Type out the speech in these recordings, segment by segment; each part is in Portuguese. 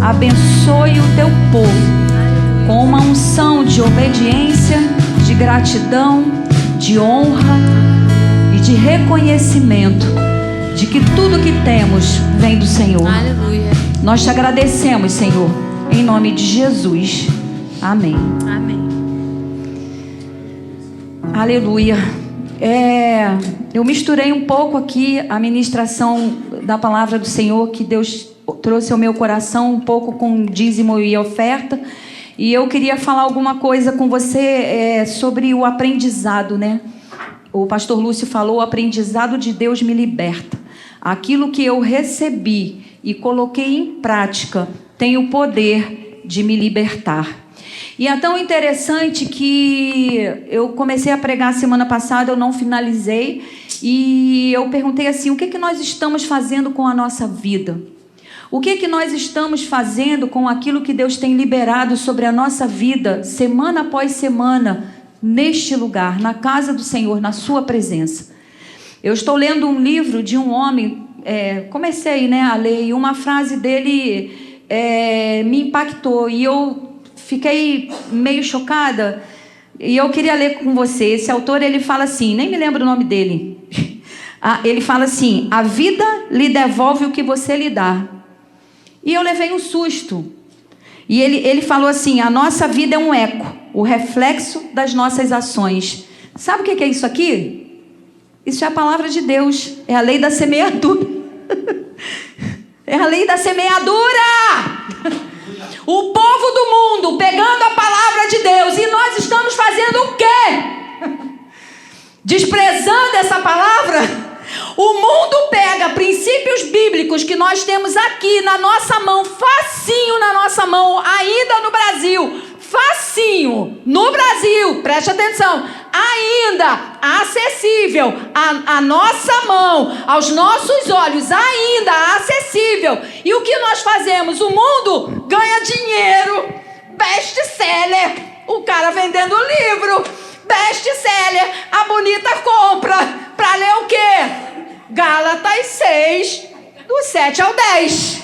abençoe o teu povo com uma unção de obediência, de gratidão, de honra e de reconhecimento de que tudo que temos vem do Senhor. Aleluia. Nós te agradecemos, Senhor, em nome de Jesus. Amém. Amém. Aleluia. Eu misturei um pouco aqui a ministração da palavra do Senhor, que Deus trouxe ao meu coração, um pouco com dízimo e oferta. E eu queria falar alguma coisa com você sobre o aprendizado, né? O pastor Lúcio falou: o aprendizado de Deus me liberta. Aquilo que eu recebi e coloquei em prática tem o poder de me libertar. E é tão interessante que eu comecei a pregar semana passada, eu não finalizei, e eu perguntei assim: o que nós estamos fazendo com a nossa vida? O que nós estamos fazendo com aquilo que Deus tem liberado sobre a nossa vida, semana após semana, neste lugar, na casa do Senhor, na sua presença? Eu estou lendo um livro de um homem, comecei a ler, e uma frase dele me impactou, e eu fiquei meio chocada, e eu queria ler com você. Esse autor, ele fala assim, nem me lembro o nome dele. Ele fala assim: a vida lhe devolve o que você lhe dá. E eu levei um susto. E ele falou assim: a nossa vida é um eco, o reflexo das nossas ações. Sabe o que é isso aqui? Isso é a palavra de Deus, é a lei da semeadura. É a lei da semeadura. O povo do mundo pegando a palavra de Deus, e nós estamos fazendo o quê? Desprezando essa palavra? O mundo pega princípios bíblicos que nós temos aqui na nossa mão, facinho na nossa mão, ainda no Brasil, facinho no Brasil, preste atenção, ainda acessível à nossa mão, aos nossos olhos, ainda acessível. E o que nós fazemos? O mundo ganha dinheiro, best-seller, o cara vendendo livro, best-seller, a bonita compra, para ler o quê? Gálatas 6, do 7 ao 10.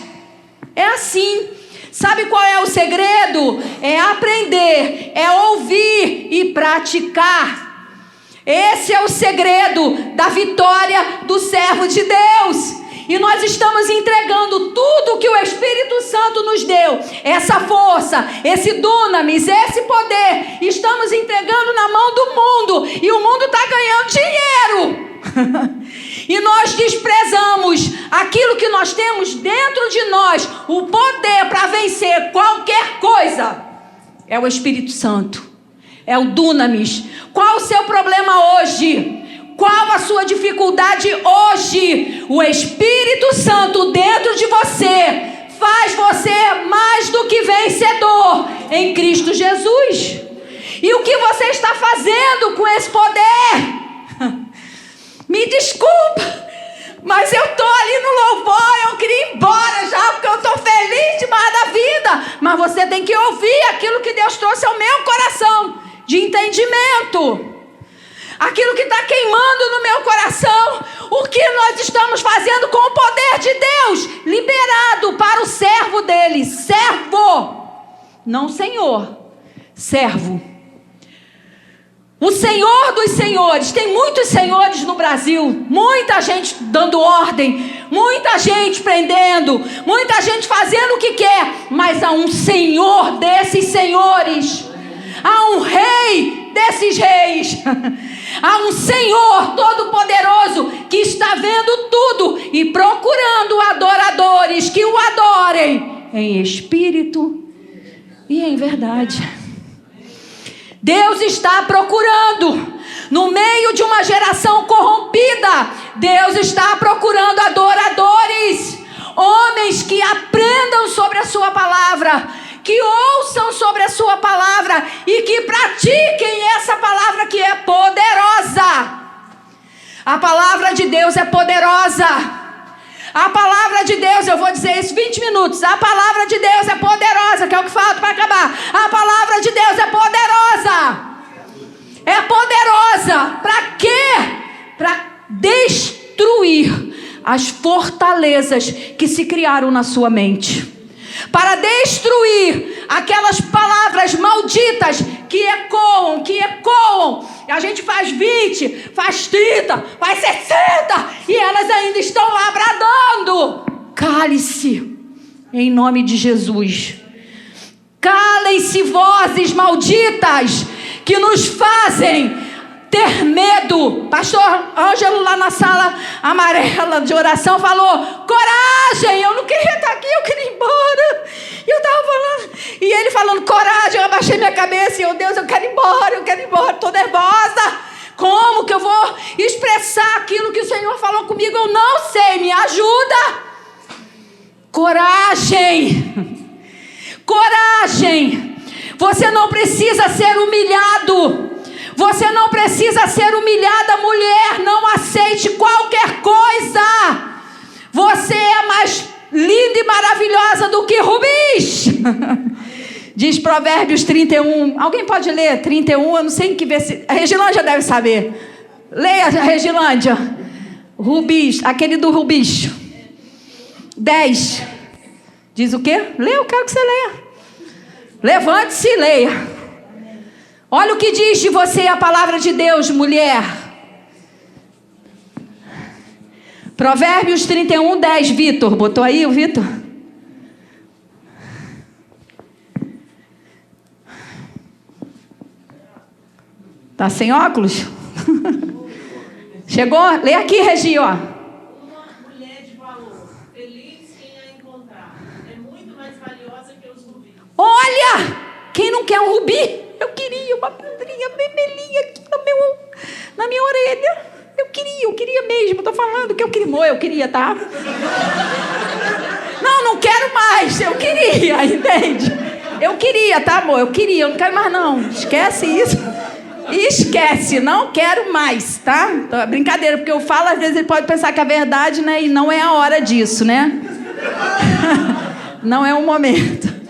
É assim. Sabe qual é o segredo? É aprender, é ouvir e praticar. Esse é o segredo da vitória do servo de Deus. E nós estamos entregando tudo que o Espírito Santo nos deu, essa força, esse dunamis, esse poder, estamos entregando na mão do mundo, e o mundo está ganhando dinheiro. E nós desprezamos aquilo que nós temos dentro de nós, o poder para vencer qualquer coisa. É o Espírito Santo, é o dunamis. Qual o seu problema hoje? Qual a sua dificuldade hoje? O Espírito Santo dentro de você faz você mais do que vencedor em Cristo Jesus. E o que você está fazendo com esse poder? Me desculpa, mas eu estou ali no louvor, eu queria ir embora já, porque eu estou feliz demais da vida. Mas você tem que ouvir aquilo que Deus trouxe ao meu coração, de entendimento. Aquilo que está queimando no meu coração, o que nós estamos fazendo com o poder de Deus, liberado para o servo dele, servo, não senhor, servo. O Senhor dos senhores, tem muitos senhores no Brasil, muita gente dando ordem, muita gente prendendo, muita gente fazendo o que quer, mas há um Senhor desses senhores, há um rei desses reis, há um Senhor todo-poderoso que está vendo tudo e procurando adoradores que o adorem em espírito e em verdade. Deus está procurando, no meio de uma geração corrompida, Deus está procurando adoradores, homens que aprendam sobre a sua palavra, que ouçam sobre a sua palavra e que pratiquem essa palavra que é poderosa. A palavra de Deus é poderosa. A palavra de Deus, eu vou dizer isso 20 minutos. A palavra de Deus é poderosa, que é o que falta para acabar. A palavra de Deus é poderosa. É poderosa. Para quê? Para destruir as fortalezas que se criaram na sua mente. para destruir aquelas palavras malditas que ecoam. A gente faz 20, faz 30, faz 60 e elas ainda estão lá bradando. Cale-se, em nome de Jesus. Calem-se, vozes malditas que nos fazem ter medo. Pastor Ângelo lá na sala amarela de oração falou: coragem, eu não queria estar aqui, eu queria ir embora. E eu estava falando, e ele falando coragem, eu abaixei minha cabeça e eu, Deus, eu quero ir embora, estou nervosa. Como que eu vou expressar aquilo que o Senhor falou comigo? Eu não sei, me ajuda. Coragem. Coragem. Você não precisa ser humilhado. Você não precisa ser humilhada, mulher. Não aceite qualquer coisa. Você é mais linda e maravilhosa do que rubis. Diz Provérbios 31. Alguém pode ler 31? Eu não sei em que versículo. A Regilândia deve saber. Leia, Regilândia. Rubis, aquele do rubis. 10. Diz o quê? Leia, eu quero que você leia. Levante-se e leia. Olha o que diz de você a palavra de Deus, mulher. Provérbios 31, 10, Vitor. Botou aí o Vitor? Tá sem óculos? Chegou? Lê aqui, Regi, ó. Uma mulher de valor, feliz quem a encontrar. É muito mais valiosa que os rubis. Olha! Quem não quer um rubi? Eu queria uma pedrinha vermelhinha aqui na minha orelha. Eu queria mesmo. Estou falando que eu queria. Eu queria, tá? Não quero mais. Eu queria, entende? Eu queria, tá, amor? Eu queria. Eu não quero mais, não. Esquece isso. Esquece. Não quero mais, tá? Então, é brincadeira, porque eu falo, às vezes ele pode pensar que é verdade, né? E não é a hora disso, né? Não é o momento.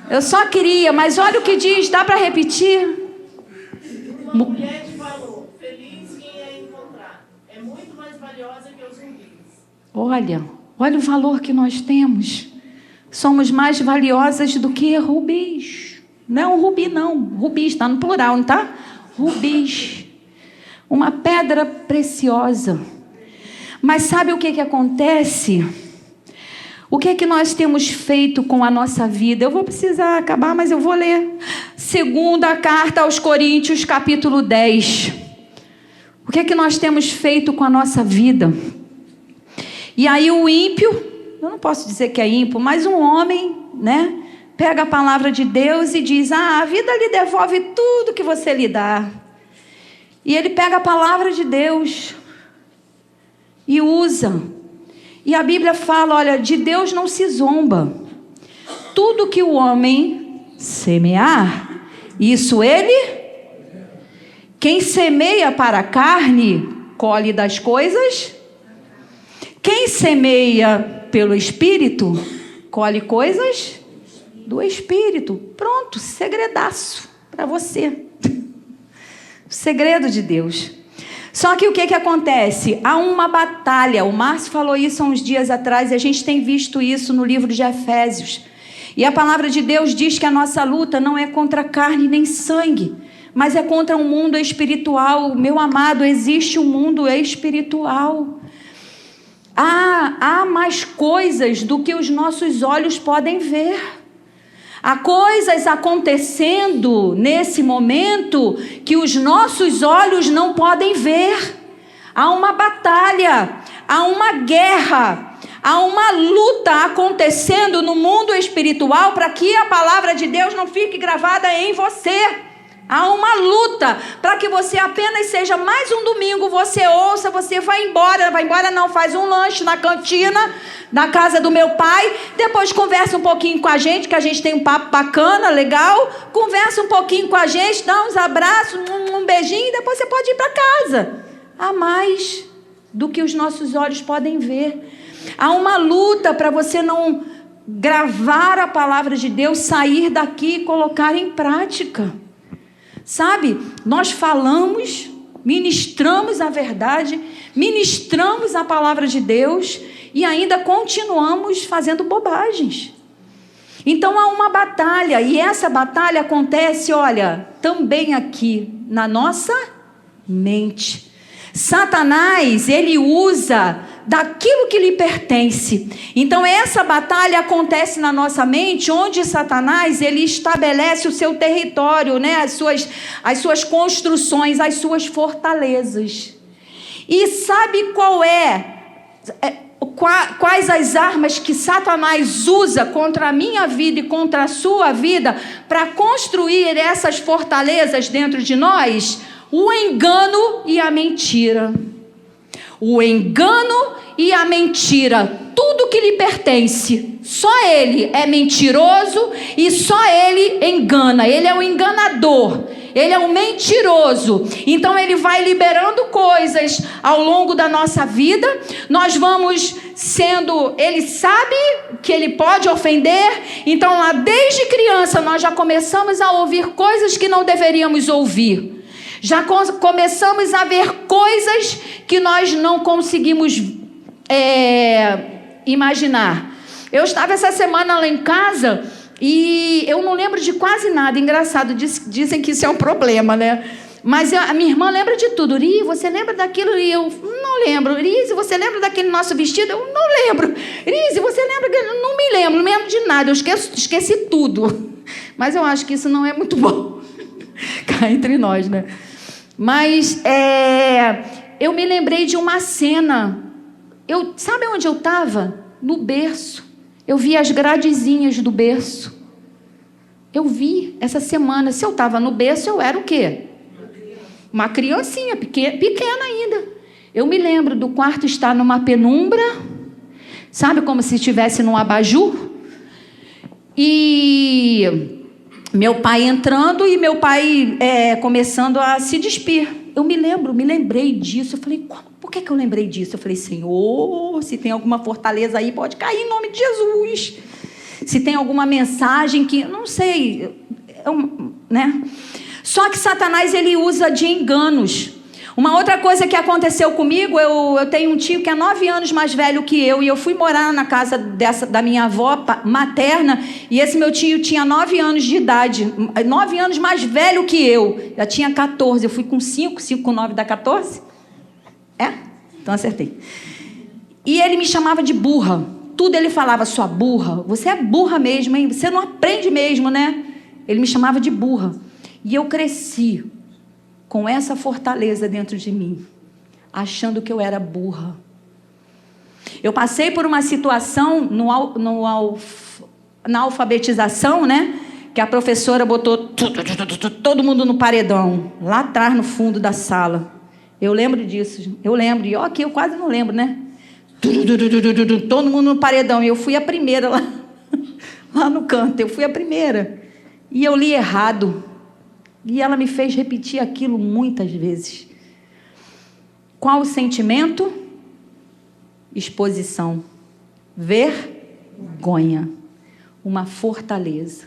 Eu só queria, mas olha o que diz, dá para repetir? Uma mulher de valor, feliz quem a encontrar. É muito mais valiosa que os rubis. Olha o valor que nós temos. Somos mais valiosas do que rubis. Não é um rubi, não. Rubis, está no plural, não está? Rubis. Uma pedra preciosa. Mas sabe o que acontece? O que é que nós temos feito com a nossa vida? Eu vou precisar acabar, mas eu vou ler. Segunda carta aos Coríntios, capítulo 10. O que é que nós temos feito com a nossa vida? E aí o ímpio, eu não posso dizer que é ímpio, mas um homem, né? Pega a palavra de Deus e diz: a vida lhe devolve tudo que você lhe dá. E ele pega a palavra de Deus e usa. E a Bíblia fala, olha, de Deus não se zomba. Tudo que o homem semear, isso ele... Quem semeia para a carne, colhe das coisas. Quem semeia pelo Espírito, colhe coisas do Espírito. Pronto, segredaço para você. O segredo de Deus. Só que o que acontece? Há uma batalha. O Márcio falou isso há uns dias atrás e a gente tem visto isso no livro de Efésios. E a palavra de Deus diz que a nossa luta não é contra carne nem sangue, mas é contra um mundo espiritual. Meu amado, existe um mundo espiritual. Há mais coisas do que os nossos olhos podem ver. Há coisas acontecendo nesse momento que os nossos olhos não podem ver. Há uma batalha, há uma guerra, há uma luta acontecendo no mundo espiritual para que a palavra de Deus não fique gravada em você. Há uma luta para que você apenas seja mais um domingo, você ouça, você vai embora não, faz um lanche na cantina, na casa do meu pai, depois conversa um pouquinho com a gente, que a gente tem um papo bacana, legal, conversa um pouquinho com a gente, dá uns abraços, um beijinho, e depois você pode ir para casa. Há mais do que os nossos olhos podem ver. Há uma luta para você não gravar a palavra de Deus, sair daqui e colocar em prática. Sabe, nós falamos, ministramos a verdade, ministramos a palavra de Deus e ainda continuamos fazendo bobagens. Então há uma batalha, e essa batalha acontece, olha, também aqui na nossa mente. Satanás, ele usa daquilo que lhe pertence. Então essa batalha acontece na nossa mente, onde Satanás, ele estabelece o seu território, né? as suas construções, as suas fortalezas. E sabe quais as armas que Satanás usa contra a minha vida e contra a sua vida para construir essas fortalezas dentro de nós? O engano e a mentira. O engano e a mentira, tudo que lhe pertence, só ele é mentiroso e só ele engana. Ele é o enganador, ele é o mentiroso. Então ele vai liberando coisas ao longo da nossa vida. Nós vamos sendo, ele sabe que ele pode ofender. Então lá desde criança nós já começamos a ouvir coisas que não deveríamos ouvir. Já começamos a ver coisas que nós não conseguimos imaginar. Eu estava essa semana lá em casa e eu não lembro de quase nada. Engraçado, dizem que isso é um problema, né? Mas a minha irmã lembra de tudo. Ri, você lembra daquilo? E eu não lembro. Rise, você lembra daquele nosso vestido? Eu não lembro. Rise, você lembra? Eu não me lembro, não lembro de nada. Eu esqueci tudo. Mas eu acho que isso não é muito bom. Cá entre nós, né? Mas eu me lembrei de uma cena. Sabe onde eu estava? No berço. Eu vi as gradezinhas do berço. Eu vi essa semana. Se eu estava no berço, eu era o quê? Uma criancinha, pequena ainda. Eu me lembro do quarto estar numa penumbra. Sabe, como se estivesse num abajur. E meu pai entrando e meu pai começando a se despir. Eu me lembrei disso. Eu falei, por que eu lembrei disso? Eu falei, Senhor, se tem alguma fortaleza aí, pode cair em nome de Jesus. Se tem alguma mensagem que, não sei, né? Só que Satanás, ele usa de enganos. Uma outra coisa que aconteceu comigo, eu tenho um tio que é 9 anos mais velho que eu, e eu fui morar na casa da minha avó materna, e esse meu tio tinha 9 anos de idade, 9 anos mais velho que eu, já tinha 14, eu fui com 5 com 9 dá 14? Então acertei. E ele me chamava de burra, tudo ele falava, sua burra, você é burra mesmo, hein? Você não aprende mesmo, né? Ele me chamava de burra, e eu cresci com essa fortaleza dentro de mim, achando que eu era burra. Eu passei por uma situação na alfabetização, né? Que a professora botou todo mundo no paredão, lá atrás no fundo da sala. Eu lembro disso, e aqui eu quase não lembro, né? Todo mundo no paredão, e eu fui a primeira lá no canto, eu fui a primeira. E eu li errado. E ela me fez repetir aquilo muitas vezes. Qual o sentimento? Exposição. Vergonha. Uma fortaleza.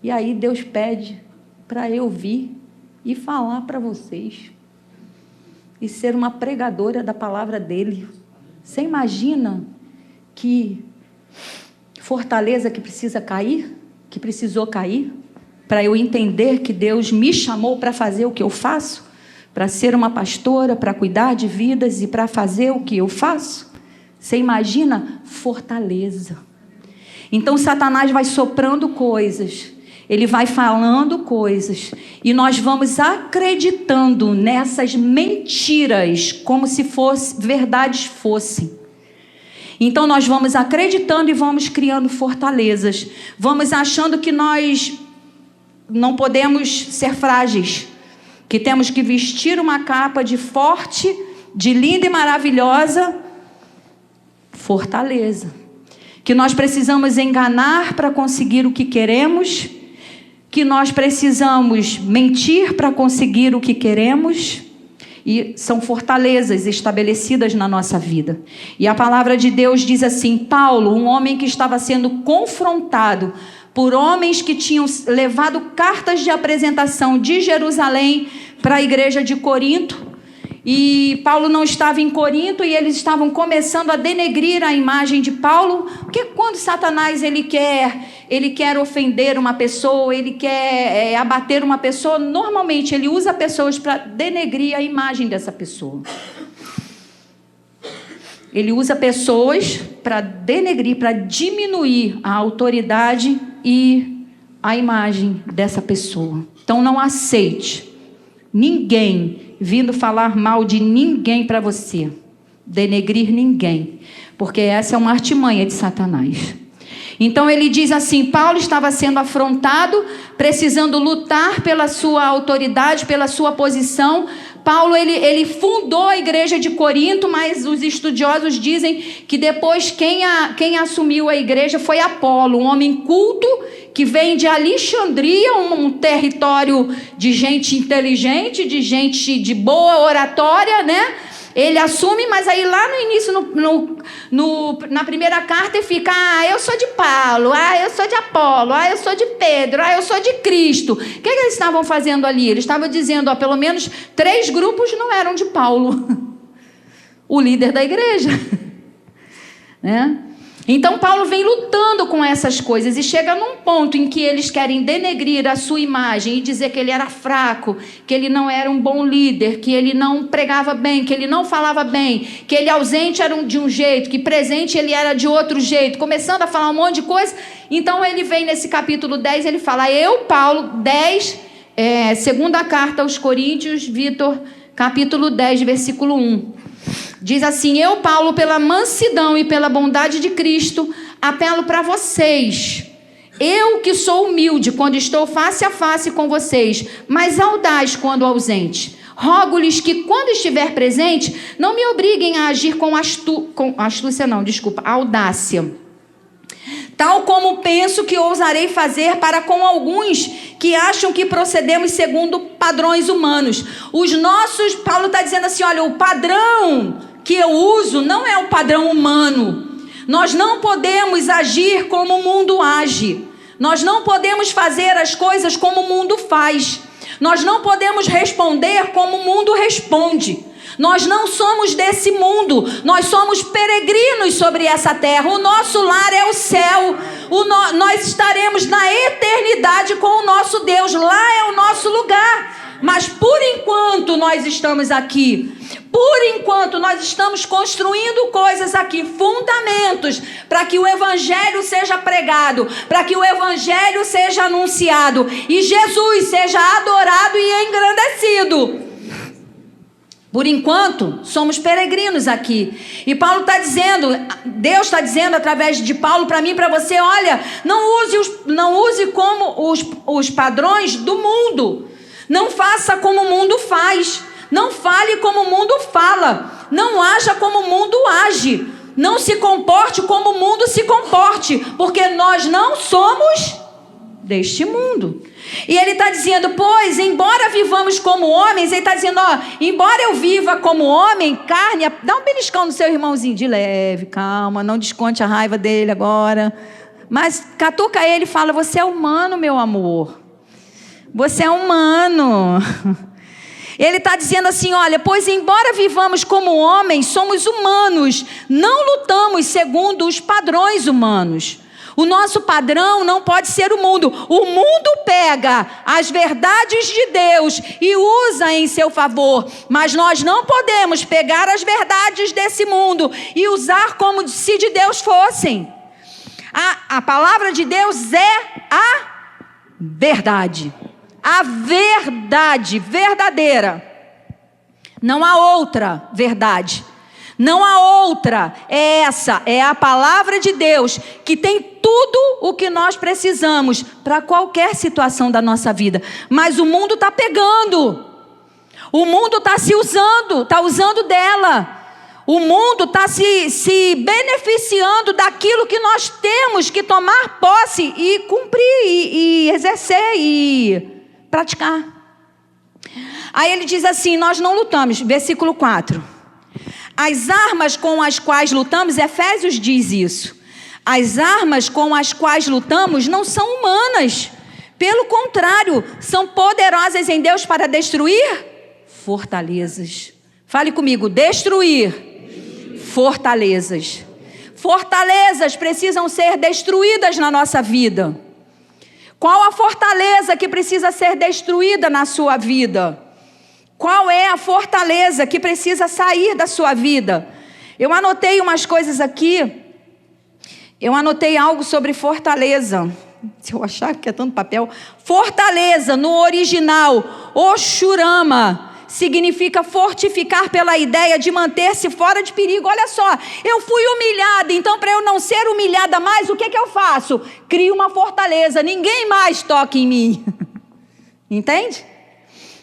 E aí Deus pede para eu vir e falar para vocês. E ser uma pregadora da palavra dele. Você imagina que fortaleza que precisa cair? Que precisou cair? Para eu entender que Deus me chamou para fazer o que eu faço, para ser uma pastora, para cuidar de vidas e para fazer o que eu faço. Você imagina? Fortaleza. Então Satanás vai soprando coisas, ele vai falando coisas, e nós vamos acreditando nessas mentiras como se verdades fossem. Então nós vamos acreditando e vamos criando fortalezas, vamos achando que nós não podemos ser frágeis, que temos que vestir uma capa de forte, de linda e maravilhosa fortaleza, que nós precisamos enganar para conseguir o que queremos, que nós precisamos mentir para conseguir o que queremos, e são fortalezas estabelecidas na nossa vida. E a palavra de Deus diz assim: Paulo, um homem que estava sendo confrontado por homens que tinham levado cartas de apresentação de Jerusalém para a igreja de Corinto, E Paulo não estava em Corinto e eles estavam começando a denegrir a imagem de Paulo, porque quando Satanás ele quer ofender uma pessoa, ele quer abater uma pessoa, normalmente ele usa pessoas para denegrir a imagem dessa pessoa. Ele usa pessoas para denegrir, para diminuir a autoridade e a imagem dessa pessoa. Então não aceite ninguém vindo falar mal de ninguém para você, denegrir ninguém, porque essa é uma artimanha de Satanás. Então ele diz assim, Paulo estava sendo afrontado, precisando lutar pela sua autoridade, pela sua posição. Paulo ele fundou a igreja de Corinto, mas os estudiosos dizem que depois quem assumiu a igreja foi Apolo, um homem culto que vem de Alexandria, um território de gente inteligente, de gente de boa oratória, né? Ele assume, mas aí lá no início, na primeira carta, ele fica, eu sou de Paulo, eu sou de Apolo, eu sou de Pedro, eu sou de Cristo. O que eles estavam fazendo ali? Eles estavam dizendo, pelo menos 3 grupos não eram de Paulo, o líder da igreja. Né? Então Paulo vem lutando com essas coisas e chega num ponto em que eles querem denegrir a sua imagem e dizer que ele era fraco, que ele não era um bom líder, que ele não pregava bem, que ele não falava bem, que ele ausente era de um jeito, que presente ele era de outro jeito, começando a falar um monte de coisa. Então ele vem nesse capítulo 10, ele fala, eu, Paulo, 10, segunda carta aos Coríntios, Vitor, capítulo 10, versículo 1. Diz assim, eu, Paulo, pela mansidão e pela bondade de Cristo, apelo para vocês. Eu que sou humilde quando estou face a face com vocês, mas audaz quando ausente. Rogo-lhes que quando estiver presente, não me obriguem a agir com audácia. Tal como penso que ousarei fazer para com alguns que acham que procedemos segundo padrões humanos. Paulo está dizendo assim, olha, o padrão que eu uso não é o padrão humano. Nós não podemos agir como o mundo age. Nós não podemos fazer as coisas como o mundo faz. Nós não podemos responder como o mundo responde. Nós não somos desse mundo, nós somos peregrinos sobre essa terra. O nosso lar é o céu. Nós estaremos na eternidade com o nosso Deus. Lá é o nosso lugar. Mas por enquanto nós estamos aqui. Por enquanto nós estamos construindo coisas aqui, fundamentos, para que o evangelho seja pregado, para que o evangelho seja anunciado e Jesus seja adorado e engrandecido. Por enquanto, somos peregrinos aqui. E Paulo está dizendo, Deus está dizendo através de Paulo para mim e para você, olha, não use como os padrões do mundo. Não faça como o mundo faz. Não fale como o mundo fala. Não haja como o mundo age. Não se comporte como o mundo se comporte. Porque nós não somos deste mundo. E ele está dizendo, pois, embora vivamos como homens, ele está dizendo, embora eu viva como homem, carne, dá um beliscão no seu irmãozinho, de leve, calma, não desconte a raiva dele agora, mas catuca ele e fala, você é humano, meu amor, você é humano. Ele está dizendo assim, olha, pois embora vivamos como homens, somos humanos, não lutamos segundo os padrões humanos. O nosso padrão não pode ser o mundo. O mundo pega as verdades de Deus e usa em seu favor. Mas nós não podemos pegar as verdades desse mundo e usar como se de Deus fossem. A palavra de Deus é a verdade. A verdade verdadeira. Não há outra verdade. Não há outra, é essa, é a palavra de Deus, que tem tudo o que nós precisamos para qualquer situação da nossa vida. Mas o mundo está pegando, o mundo está usando dela. O mundo está se beneficiando daquilo que nós temos que tomar posse e cumprir, e exercer e praticar. Aí ele diz assim, nós não lutamos, versículo 4. As armas com as quais lutamos, Efésios diz isso. As armas com as quais lutamos não são humanas. Pelo contrário, são poderosas em Deus para destruir fortalezas. Fale comigo, destruir fortalezas. Fortalezas precisam ser destruídas na nossa vida. Qual a fortaleza que precisa ser destruída na sua vida? Qual é a fortaleza que precisa sair da sua vida? Eu anotei umas coisas aqui. Eu anotei algo sobre fortaleza. Se eu achar que é tanto papel. Fortaleza, no original, Oxurama, significa fortificar pela ideia de manter-se fora de perigo. Olha só, eu fui humilhada, então para eu não ser humilhada mais, o que eu faço? Crio uma fortaleza, ninguém mais toca em mim. Entende?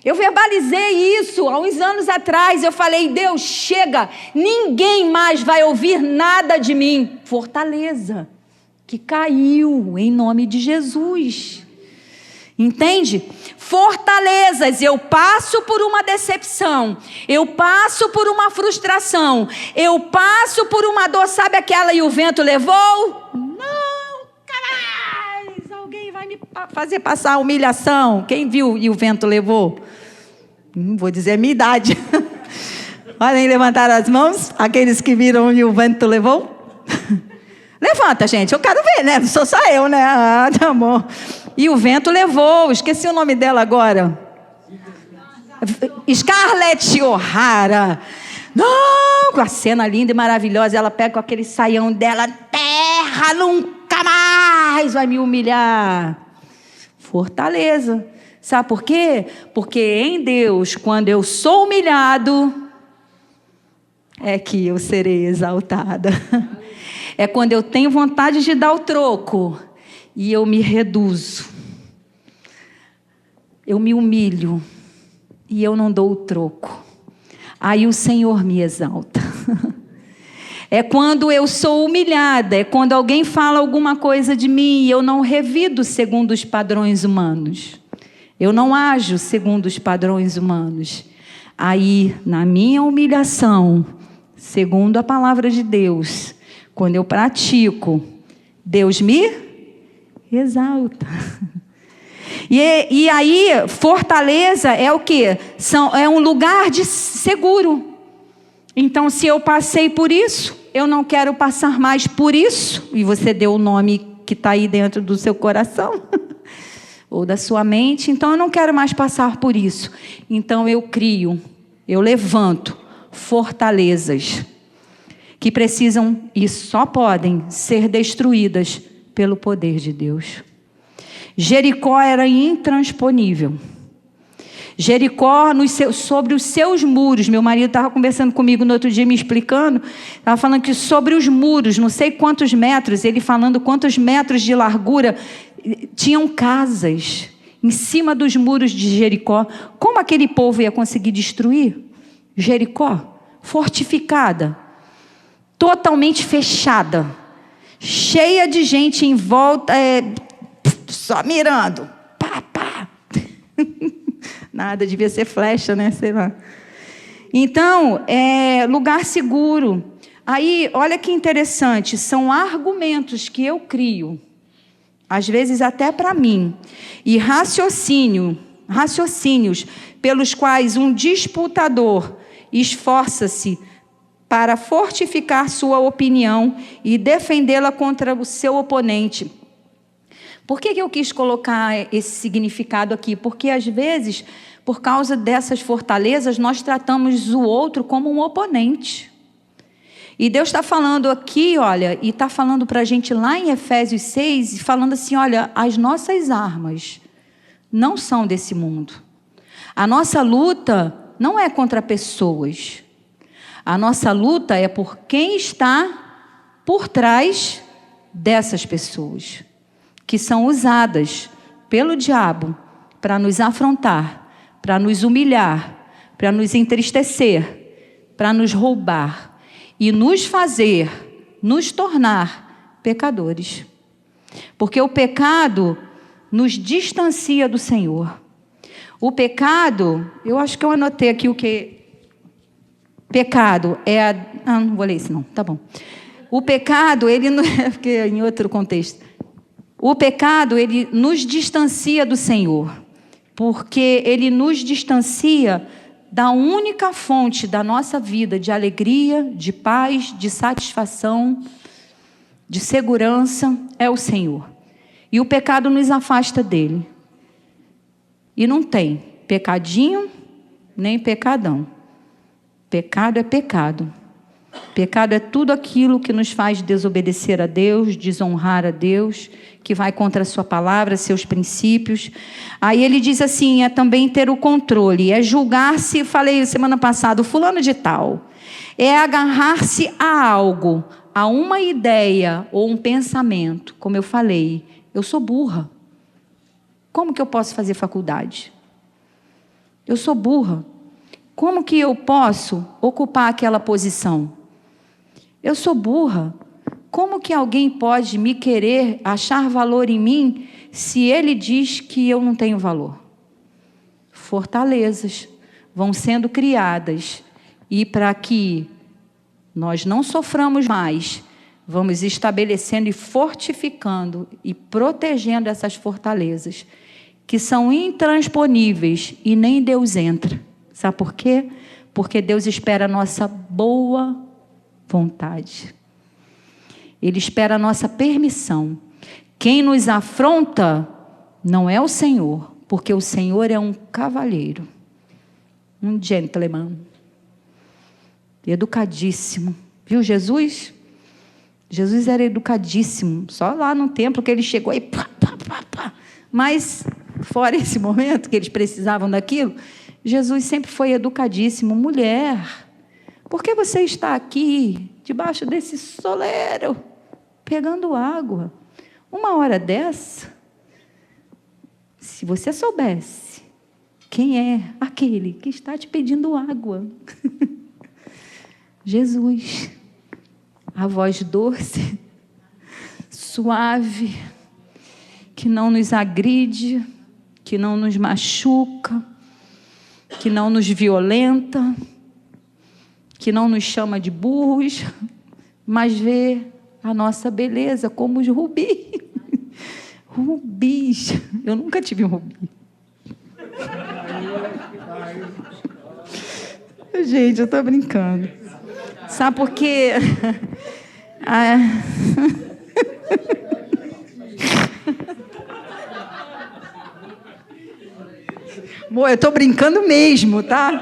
Eu verbalizei isso há uns anos atrás, eu falei, Deus, chega, ninguém mais vai ouvir nada de mim. Fortaleza, que caiu em nome de Jesus. Entende? Fortalezas, eu passo por uma decepção, eu passo por uma frustração, eu passo por uma dor, sabe aquela e o vento levou? Não, caralho, alguém vai me fazer passar a humilhação. Quem viu e o vento levou? Não vou dizer a minha idade. Podem levantar as mãos, aqueles que viram e o vento levou? Levanta, gente, eu quero ver, né? Não sou só eu, né? Ah, tá bom. E o vento levou, esqueci o nome dela agora. Scarlett O'Hara. Não, com a cena linda e maravilhosa, ela pega com aquele saião dela, terra nunca mais vai me humilhar. Fortaleza. Sabe por quê? Porque em Deus, quando eu sou humilhado, é que eu serei exaltada. É quando eu tenho vontade de dar o troco e eu me reduzo. Eu me humilho e eu não dou o troco. Aí o Senhor me exalta. É quando eu sou humilhada, é quando alguém fala alguma coisa de mim e eu não revido segundo os padrões humanos. Eu não ajo segundo os padrões humanos. Aí, na minha humilhação, segundo a palavra de Deus, quando eu pratico, Deus me exalta. E aí, fortaleza é o quê? É um lugar de seguro. Então, se eu passei por isso, eu não quero passar mais por isso. E você deu o nome que está aí dentro do seu coração. Ou da sua mente. Então, eu não quero mais passar por isso. Então, eu crio, eu levanto fortalezas que precisam e só podem ser destruídas pelo poder de Deus. Jericó era intransponível. Jericó, sobre os seus muros, meu marido estava conversando comigo no outro dia, me explicando, estava falando que sobre os muros, não sei quantos metros, ele falando quantos metros de largura, tinham casas em cima dos muros de Jericó. Como aquele povo ia conseguir destruir Jericó? Fortificada, totalmente fechada, cheia de gente em volta, só mirando, pá, pá. Nada, devia ser flecha, né? Sei lá. Então, lugar seguro. Aí, olha que interessante, são argumentos que eu crio, às vezes até para mim, e raciocínios pelos quais um disputador esforça-se para fortificar sua opinião e defendê-la contra o seu oponente. Por que eu quis colocar esse significado aqui? Porque, às vezes, por causa dessas fortalezas, nós tratamos o outro como um oponente. E Deus está falando aqui, olha, e está falando para a gente lá em Efésios 6, falando assim, olha, as nossas armas não são desse mundo. A nossa luta não é contra pessoas. A nossa luta é por quem está por trás dessas pessoas, que são usadas pelo diabo para nos afrontar, para nos humilhar, para nos entristecer, para nos roubar e nos tornar pecadores. Porque o pecado nos distancia do Senhor. O pecado, eu acho que eu anotei aqui o que... Pecado é não vou ler isso não, tá bom. O pecado, ele não é porque em outro contexto. O pecado, ele nos distancia do Senhor, porque ele nos distancia da única fonte da nossa vida de alegria, de paz, de satisfação, de segurança, é o Senhor. E o pecado nos afasta dele. E não tem pecadinho, nem pecadão. Pecado é pecado. Pecado é tudo aquilo que nos faz desobedecer a Deus, desonrar a Deus, que vai contra a sua palavra, seus princípios. Aí ele diz assim, é também ter o controle, é julgar-se, falei semana passada, o fulano de tal, é agarrar-se a algo, a uma ideia ou um pensamento. Como eu falei, eu sou burra. Como que eu posso fazer faculdade? Eu sou burra. Como que eu posso ocupar aquela posição? Eu sou burra. Como que alguém pode me querer, achar valor em mim, se ele diz que eu não tenho valor? Fortalezas vão sendo criadas. E para que nós não soframos mais, vamos estabelecendo e fortificando e protegendo essas fortalezas, que são intransponíveis e nem Deus entra. Sabe por quê? Porque Deus espera a nossa boa vontade. Ele espera a nossa permissão. Quem nos afronta não é o Senhor, porque o Senhor é um cavalheiro, um gentleman, educadíssimo. Viu Jesus? Jesus era educadíssimo. Só lá no templo que ele chegou e pá, pá, pá, pá. Mas, fora esse momento que eles precisavam daquilo, Jesus sempre foi educadíssimo. Mulher, por que você está aqui, debaixo desse soleiro, pegando água? Uma hora dessa, se você soubesse quem é aquele que está te pedindo água. Jesus, a voz doce, suave, que não nos agride, que não nos machuca, que não nos violenta, que não nos chama de burros, mas vê a nossa beleza como os rubis. Rubis. Eu nunca tive um rubi. Gente, eu estou brincando. Sabe por quê? Amor, eu estou brincando mesmo, tá?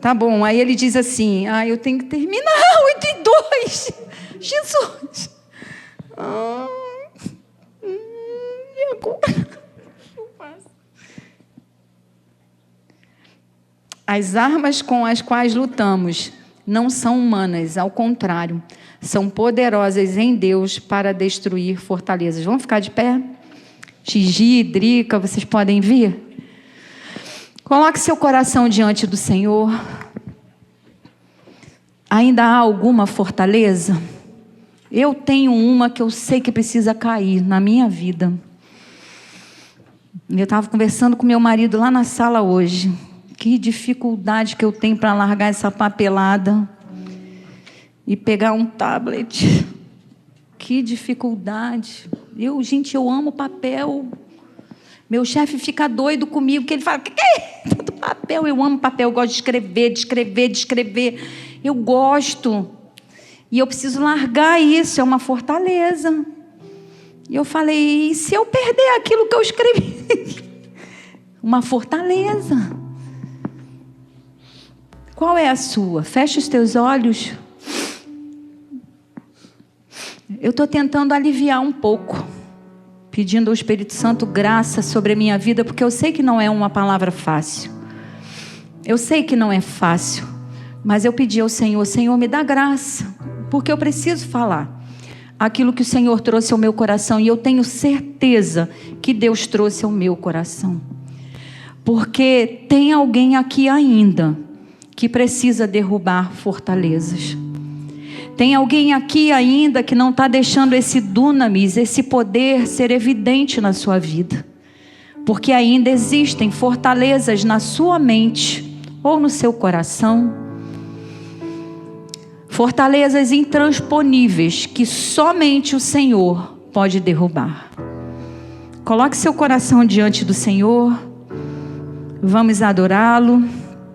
Tá bom, aí ele diz assim, eu tenho que terminar, 8:02. Jesus. E agora? As armas com as quais lutamos não são humanas, ao contrário, são poderosas em Deus para destruir fortalezas. Vamos ficar de pé? Gigi, Drica, vocês podem vir? Coloque seu coração diante do Senhor. Ainda há alguma fortaleza? Eu tenho uma que eu sei que precisa cair na minha vida. Eu estava conversando com meu marido lá na sala hoje. Que dificuldade que eu tenho para largar essa papelada e pegar um tablet. Que dificuldade. Gente, eu amo papel. Meu chefe fica doido comigo, que ele fala, que é tanto papel? Eu amo papel, eu gosto de escrever. Eu gosto. E eu preciso largar isso, é uma fortaleza. E eu falei, e se eu perder aquilo que eu escrevi? Uma fortaleza. Qual é a sua? Fecha os teus olhos. Eu estou tentando aliviar um pouco, pedindo ao Espírito Santo graça sobre a minha vida, porque eu sei que não é uma palavra fácil. Eu sei que não é fácil, mas eu pedi ao Senhor, Senhor, me dá graça, porque eu preciso falar aquilo que o Senhor trouxe ao meu coração, e eu tenho certeza que Deus trouxe ao meu coração, porque tem alguém aqui ainda que precisa derrubar fortalezas. Tem alguém aqui ainda que não está deixando esse dunamis, esse poder ser evidente na sua vida. Porque ainda existem fortalezas na sua mente ou no seu coração. Fortalezas intransponíveis que somente o Senhor pode derrubar. Coloque seu coração diante do Senhor. Vamos adorá-lo.